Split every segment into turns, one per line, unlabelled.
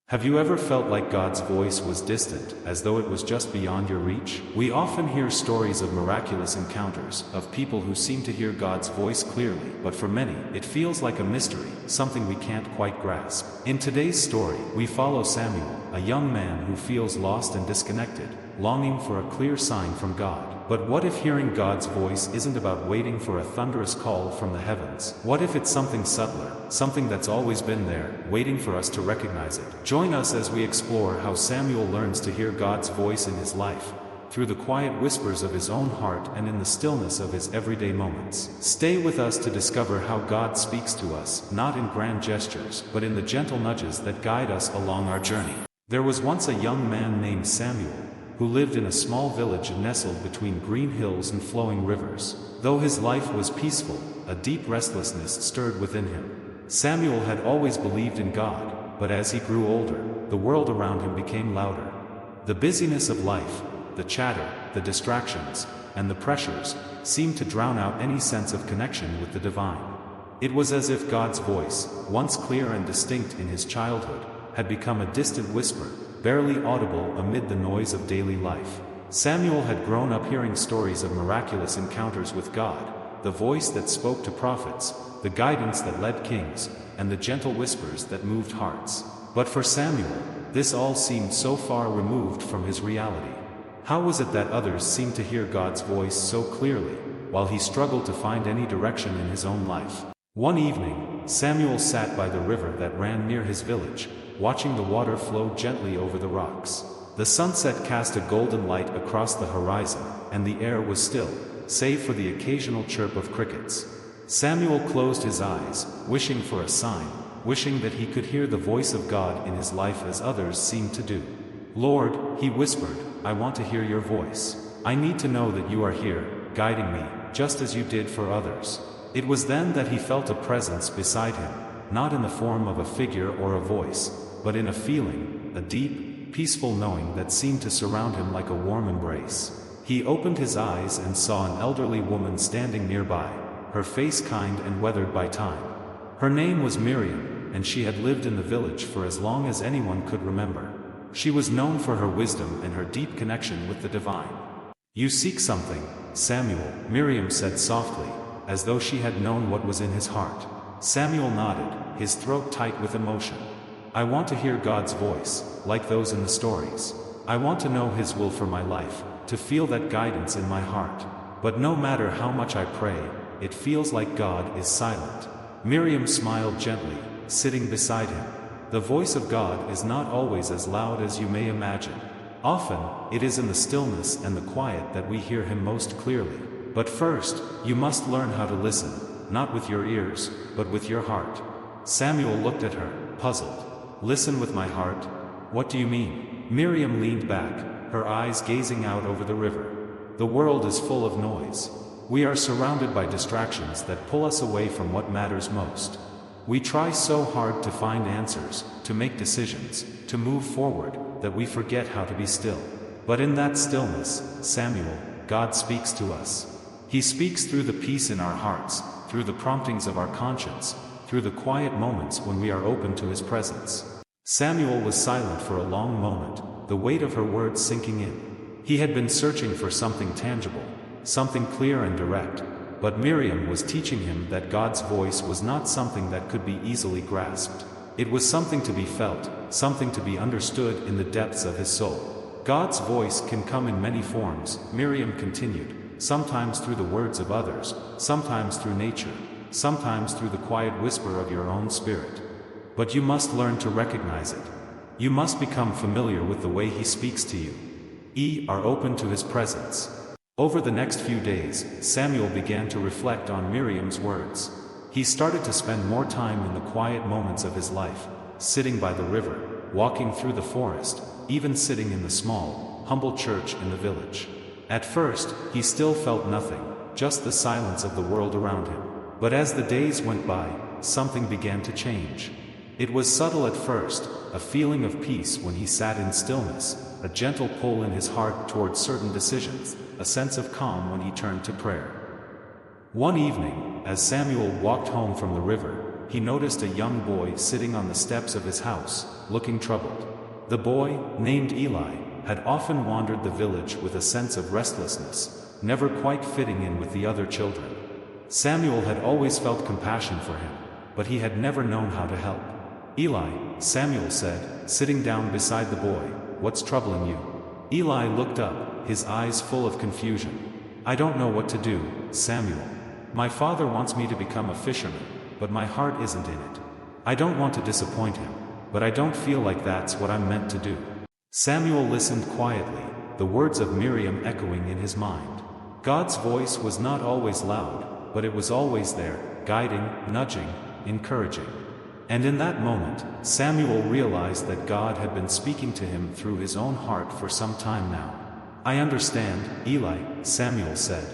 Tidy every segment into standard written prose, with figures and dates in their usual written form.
Have you ever felt like God's voice was distant, as though it was just beyond your reach? We often hear stories of miraculous encounters, of people who seem to hear God's voice clearly, but for many, it feels like a mystery, something we can't quite grasp. In today's story, we follow Samuel, a young man who feels lost and disconnected, longing for a clear sign from God. But what if hearing God's voice isn't about waiting for a thunderous call from the heavens? What if it's something subtler, something that's always been there, waiting for us to recognize it? Join us as we explore how Samuel learns to hear God's voice in his life, through the quiet whispers of his own heart and in the stillness of his everyday moments. Stay with us to discover how God speaks to us, not in grand gestures, but in the gentle nudges that guide us along our journey. There was once a young man named Samuel, who lived in a small village nestled between green hills and flowing rivers. Though his life was peaceful, a deep restlessness stirred within him. Samuel had always believed in God, but as he grew older, the world around him became louder. The busyness of life, the chatter, the distractions, and the pressures, seemed to drown out any sense of connection with the divine. It was as if God's voice, once clear and distinct in his childhood, had become a distant whisper, barely audible amid the noise of daily life. Samuel had grown up hearing stories of miraculous encounters with God, the voice that spoke to prophets, the guidance that led kings, and the gentle whispers that moved hearts. But for Samuel, this all seemed so far removed from his reality. How was it that others seemed to hear God's voice so clearly, while he struggled to find any direction in his own life? One evening, Samuel sat by the river that ran near his village, watching the water flow gently over the rocks. The sunset cast a golden light across the horizon, and the air was still, save for the occasional chirp of crickets. Samuel closed his eyes, wishing for a sign, wishing that he could hear the voice of God in his life as others seemed to do. "Lord," he whispered, "I want to hear your voice. I need to know that you are here, guiding me, just as you did for others." It was then that he felt a presence beside him, not in the form of a figure or a voice, but in a feeling, a deep, peaceful knowing that seemed to surround him like a warm embrace. He opened his eyes and saw an elderly woman standing nearby, her face kind and weathered by time. Her name was Miriam, and she had lived in the village for as long as anyone could remember. She was known for her wisdom and her deep connection with the divine. "You seek something, Samuel," Miriam said softly, as though she had known what was in his heart. Samuel nodded, his throat tight with emotion. "I want to hear God's voice, like those in the stories. I want to know His will for my life, to feel that guidance in my heart. But no matter how much I pray, it feels like God is silent." Miriam smiled gently, sitting beside him. The voice of God is not always as loud as you may imagine. Often, it is in the stillness and the quiet that we hear Him most clearly. But first, you must learn how to listen, not with your ears, but with your heart. Samuel looked at her, puzzled. "Listen with my heart? What do you mean?" Miriam leaned back, her eyes gazing out over the river. "The world is full of noise. We are surrounded by distractions that pull us away from what matters most. We try so hard to find answers, to make decisions, to move forward, that we forget how to be still. But in that stillness, Samuel, God speaks to us. He speaks through the peace in our hearts, through the promptings of our conscience, through the quiet moments when we are open to His presence." Samuel was silent for a long moment, the weight of her words sinking in. He had been searching for something tangible, something clear and direct, but Miriam was teaching him that God's voice was not something that could be easily grasped. It was something to be felt, something to be understood in the depths of his soul. "God's voice can come in many forms," Miriam continued, "sometimes through the words of others, sometimes through nature, sometimes through the quiet whisper of your own spirit. But you must learn to recognize it. You must become familiar with the way He speaks to you. Are open to His presence." Over the next few days, Samuel began to reflect on Miriam's words. He started to spend more time in the quiet moments of his life, sitting by the river, walking through the forest, even sitting in the small, humble church in the village. At first, he still felt nothing, just the silence of the world around him. But as the days went by, something began to change. It was subtle at first, a feeling of peace when he sat in stillness, a gentle pull in his heart toward certain decisions, a sense of calm when he turned to prayer. One evening, as Samuel walked home from the river, he noticed a young boy sitting on the steps of his house, looking troubled. The boy, named Eli, had often wandered the village with a sense of restlessness, never quite fitting in with the other children. Samuel had always felt compassion for him, but he had never known how to help. "Eli," Samuel said, sitting down beside the boy, "what's troubling you?" Eli looked up, his eyes full of confusion. "I don't know what to do, Samuel. My father wants me to become a fisherman, but my heart isn't in it. I don't want to disappoint him, but I don't feel like that's what I'm meant to do." Samuel listened quietly, the words of Miriam echoing in his mind. God's voice was not always loud, but it was always there, guiding, nudging, encouraging. And in that moment, Samuel realized that God had been speaking to him through his own heart for some time now. "I understand, Eli," Samuel said.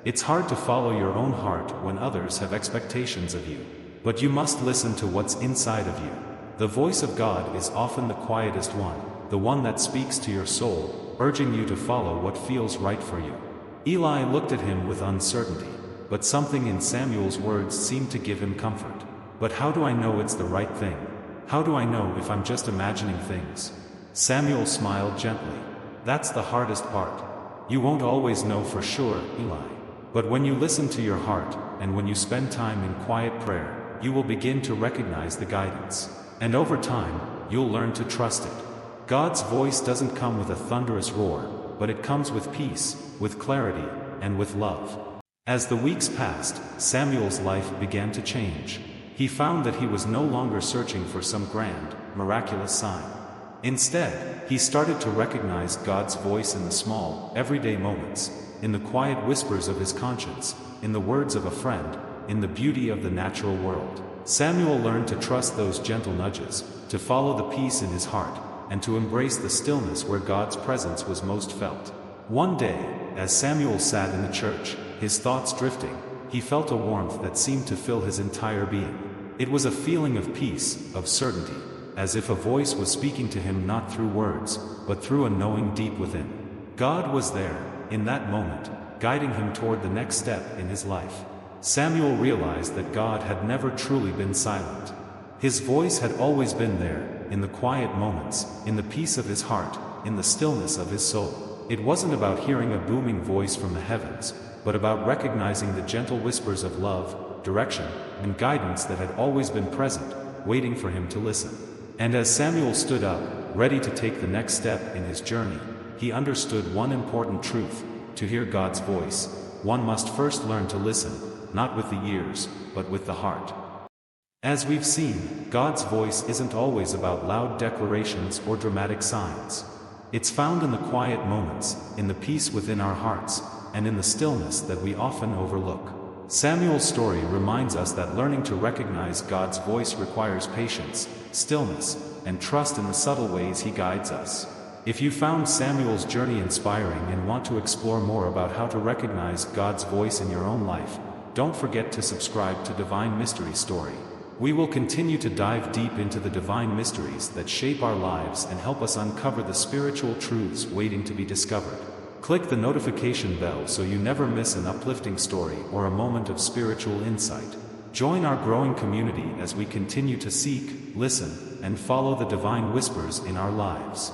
"It's hard to follow your own heart when others have expectations of you. But you must listen to what's inside of you. The voice of God is often the quietest one, the one that speaks to your soul, urging you to follow what feels right for you." Eli looked at him with uncertainty, but something in Samuel's words seemed to give him comfort. "But how do I know it's the right thing? How do I know if I'm just imagining things?" Samuel smiled gently. "That's the hardest part. You won't always know for sure, Eli. But when you listen to your heart, and when you spend time in quiet prayer, you will begin to recognize the guidance. And over time, you'll learn to trust it. God's voice doesn't come with a thunderous roar, but it comes with peace, with clarity, and with love." As the weeks passed, Samuel's life began to change. He found that he was no longer searching for some grand, miraculous sign. Instead, he started to recognize God's voice in the small, everyday moments, in the quiet whispers of his conscience, in the words of a friend, in the beauty of the natural world. Samuel learned to trust those gentle nudges, to follow the peace in his heart, and to embrace the stillness where God's presence was most felt. One day, as Samuel sat in the church, his thoughts drifting, he felt a warmth that seemed to fill his entire being. It was a feeling of peace, of certainty, as if a voice was speaking to him not through words, but through a knowing deep within. God was there, in that moment, guiding him toward the next step in his life. Samuel realized that God had never truly been silent. His voice had always been there, in the quiet moments, in the peace of his heart, in the stillness of his soul. It wasn't about hearing a booming voice from the heavens, but about recognizing the gentle whispers of love, direction, and guidance that had always been present, waiting for him to listen. And as Samuel stood up, ready to take the next step in his journey, he understood one important truth: to hear God's voice, one must first learn to listen, not with the ears, but with the heart. As we've seen, God's voice isn't always about loud declarations or dramatic signs. It's found in the quiet moments, in the peace within our hearts, and in the stillness that we often overlook. Samuel's story reminds us that learning to recognize God's voice requires patience, stillness, and trust in the subtle ways He guides us. If you found Samuel's journey inspiring and want to explore more about how to recognize God's voice in your own life, don't forget to subscribe to Divine Mystery Story. We will continue to dive deep into the divine mysteries that shape our lives and help us uncover the spiritual truths waiting to be discovered. Click the notification bell so you never miss an uplifting story or a moment of spiritual insight. Join our growing community as we continue to seek, listen, and follow the divine whispers in our lives.